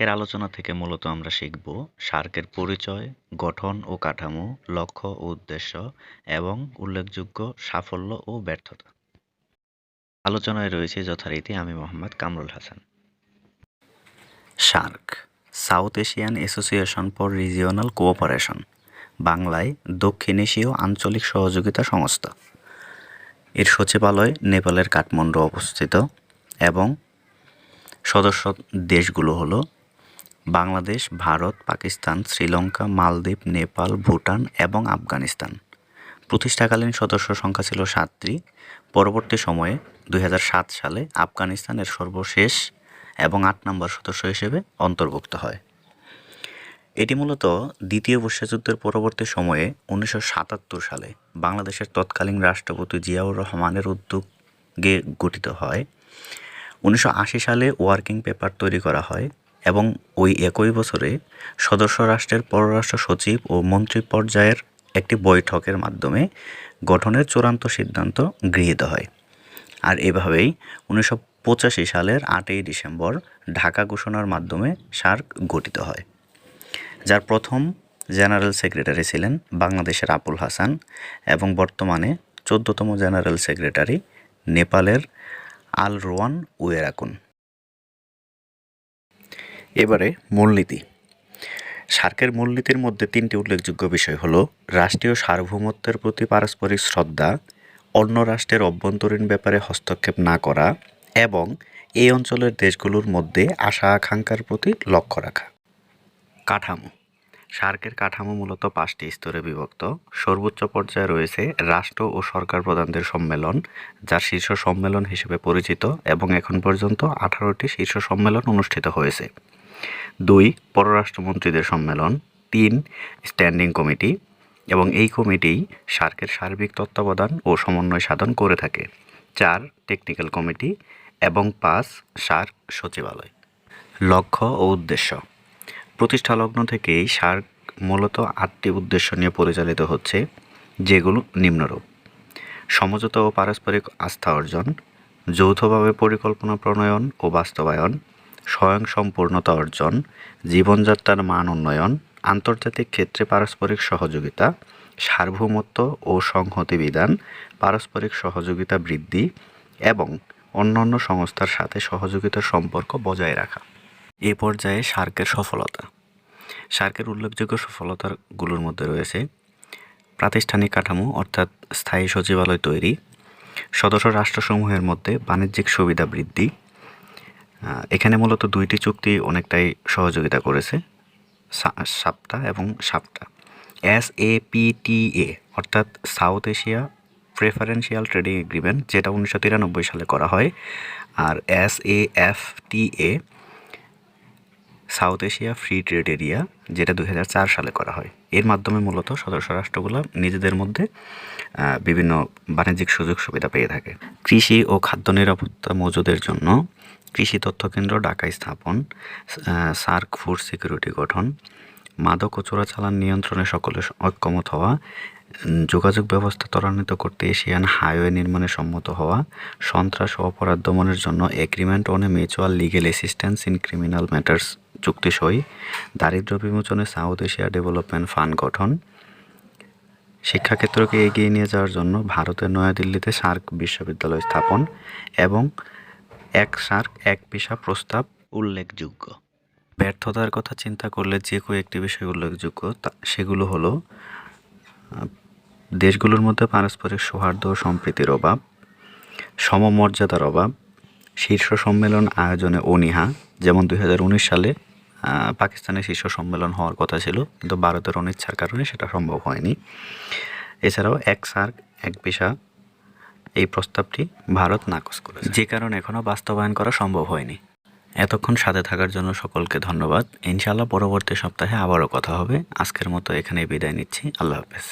আজকের আলোচনা থেকে মূলত আমরা শিখব সার্কের পরিচয়, গঠন ও কাঠামো, লক্ষ্য ও উদ্দেশ্য এবং উল্লেখযোগ্য সাফল্য ও ব্যর্থতা। আলোচনায় রয়েছে যথারীতি আমি Mohammad Kamrul Hasan. SAARC, south Asian association for regional cooperation, বাংলায় দক্ষিণ এশীয় আঞ্চলিক সহযোগিতা সংস্থা। এর সচিবালয় নেপালের কাঠমান্ডু অবস্থিত এবং সদস্য দেশগুলো হলো বাংলাদেশ, ভারত, পাকিস্তান, শ্রীলঙ্কা, মালদ্বীপ, নেপাল, ভুটান এবং আফগানিস্তান। প্রতিষ্ঠাকালীন সদস্য সংখ্যা ছিল 7টি। পরবর্তী সময়ে 2007 সালে আফগানিস্তানের সর্বশেষ এবং 8 নম্বর সদস্য হিসেবে অন্তর্ভুক্ত হয়। এটি মূলত দ্বিতীয় বিশ্বযুদ্ধের পরবর্তী সময়ে 1977 সালে বাংলাদেশের তৎকালীন রাষ্ট্রপতি জিয়াউর রহমানের উদ্যোগে গঠিত হয়। 1980 সালে ওয়ার্কিং পেপার তৈরি করা হয় এবং ওই একই বছরে সদস্য রাষ্ট্রের পররাষ্ট্র সচিব ও মন্ত্রী পর্যায়ের একটি বৈঠকের মাধ্যমে গঠনের চূড়ান্ত সিদ্ধান্ত গৃহীত হয়। আর এভাবেই 1985 সালের 8ই ডিসেম্বর ঢাকা ঘোষণার মাধ্যমে সার্ক গঠিত হয়, যার প্রথম জেনারেল সেক্রেটারি ছিলেন বাংলাদেশের আবুল হাসান এবং বর্তমানে 14তম জেনারেল সেক্রেটারি নেপালের আল রোয়ান উয়েরাকুন। এবারে মূলনীতি। সার্কের মূলনীতির মধ্যে 3টি উল্লেখযোগ্য বিষয় হলো রাষ্ট্রীয় সার্বভৌমত্বের প্রতি পারস্পরিক শ্রদ্ধা, অন্য রাষ্ট্রের অভ্যন্তরীণ ব্যাপারে হস্তক্ষেপ না করা এবং এই অঞ্চলের দেশগুলোর মধ্যে আশা আকাঙ্ক্ষার প্রতি লক্ষ্য রাখা। কাঠামো। সার্কের কাঠামো মূলত 5টি স্তরে বিভক্ত। সর্বোচ্চ পর্যায়ে রয়েছে রাষ্ট্র ও সরকার প্রধানদের সম্মেলন, যার শীর্ষ সম্মেলন হিসেবে পরিচিত এবং এখন পর্যন্ত 18টি শীর্ষ সম্মেলন অনুষ্ঠিত হয়েছে। 2. পররাষ্ট্রমন্ত্রীদের সম্মেলন। 3. স্ট্যান্ডিং কমিটি, এবং এই কমিটি সার্কের সার্বিক তত্ত্বাবধান ও সমন্বয় সাধন করে থাকে। 4. টেকনিক্যাল কমিটি এবং 5. সার্ক সচিবালয়। লক্ষ্য ও উদ্দেশ্য। প্রতিষ্ঠালগ্ন থেকেই সার্ক মূলত 8টি উদ্দেশ্য নিয়ে পরিচালিত হচ্ছে, যেগুলো নিম্নরূপ: সমঝোতা ও পারস্পরিক আস্থা অর্জন, যৌথভাবে পরিকল্পনা প্রণয়ন ও বাস্তবায়ন, স্বয়ংসম্পূর্ণতা অর্জন, জীবনযাত্রার মান উন্নয়ন, আন্তর্জাতিক ক্ষেত্রে পারস্পরিক সহযোগিতা, সার্বভৌমত্ব ও সংহতি বিধান, পারস্পরিক সহযোগিতা বৃদ্ধি এবং অন্যান্য সংস্থার সাথে সহযোগিতার সম্পর্ক বজায় রাখা। এ পর্যায়ে সার্কের সফলতা। সার্কের উল্লেখযোগ্য সফলতাগুলোর মধ্যে রয়েছে প্রাতিষ্ঠানিক কাঠামো অর্থাৎ স্থায়ী সচিবালয় তৈরি, সদস্য রাষ্ট্রসমূহের মধ্যে বাণিজ্যিক সুবিধা বৃদ্ধি। এখানে মূলত 2টি চুক্তি অনেকটাই সহযোগিতা করেছে, সাপটা এবং সাপটা। SAPTA অর্থাৎ south Asia preferential trading agreement, যেটা 1993 সালে করা হয়, আর SAFTA south Asia free trade area, যেটা 2004 সালে করা হয়। এর মাধ্যমে মূলত সদস্য রাষ্ট্রগুলো নিজেদের মধ্যে বিভিন্ন বাণিজ্যিক সুযোগ সুবিধা পেয়ে থাকে। কৃষি ও খাদ্য নিরাপত্তা মজুদের জন্য কৃষি তথ্য কেন্দ্র ঢাকায় স্থাপন, সার্ক ফুড সিকিউরিটি গঠন, মাদক ও চোরাচালান নিয়ন্ত্রণে সকলের ঐক্যমত হওয়া, যোগাযোগ ব্যবস্থা ত্বরান্বিত করতে এশিয়ান হাইওয়ে নির্মাণে সম্মত হওয়া, সন্ত্রাস ও অপরাধ দমনের জন্য agreement on a mutual legal assistance in criminal matters চুক্তি সই, দারিদ্র্য বিমোচনে সাউথ এশিয়া ডেভেলপমেন্ট ফান্ড গঠন, শিক্ষাক্ষেত্রকে এগিয়ে নিয়ে যাওয়ার জন্য ভারতের নয়াদিল্লিতে সার্ক বিশ্ববিদ্যালয় স্থাপন এবং এক সার্ক এক ভিসা প্রস্তাব উল্লেখযোগ্য। ব্যর্থতার কথা চিন্তা করলে যে কয়েকটি বিষয় উল্লেখযোগ্য সেগুলো হলো দেশগুলোর মধ্যে পারস্পরিক সৌহার্দ্য ও সম্প্রীতির অভাব, সমমর্যাদার অভাব, শীর্ষ সম্মেলন আয়োজনে অনীহা, যেমন 2019 সালে পাকিস্তানের শীর্ষ সম্মেলন হওয়ার কথা ছিল, কিন্তু ভারতের অনিচ্ছার কারণে সেটা সম্ভব হয়নি। এছাড়াও এক সার্ক এক ভিসা এই প্রস্তাবটি ভারত নাকচ করেছে, যে কারণে এখনও বাস্তবায়ন করা সম্ভব হয়নি। এতক্ষণ সাথে থাকার জন্য সকলকে ধন্যবাদ। ইনশাআল্লাহ পরবর্তী সপ্তাহে আবারও কথা হবে। আজকের মতো এখানেই বিদায় নিচ্ছি। আল্লাহ হাফেজ।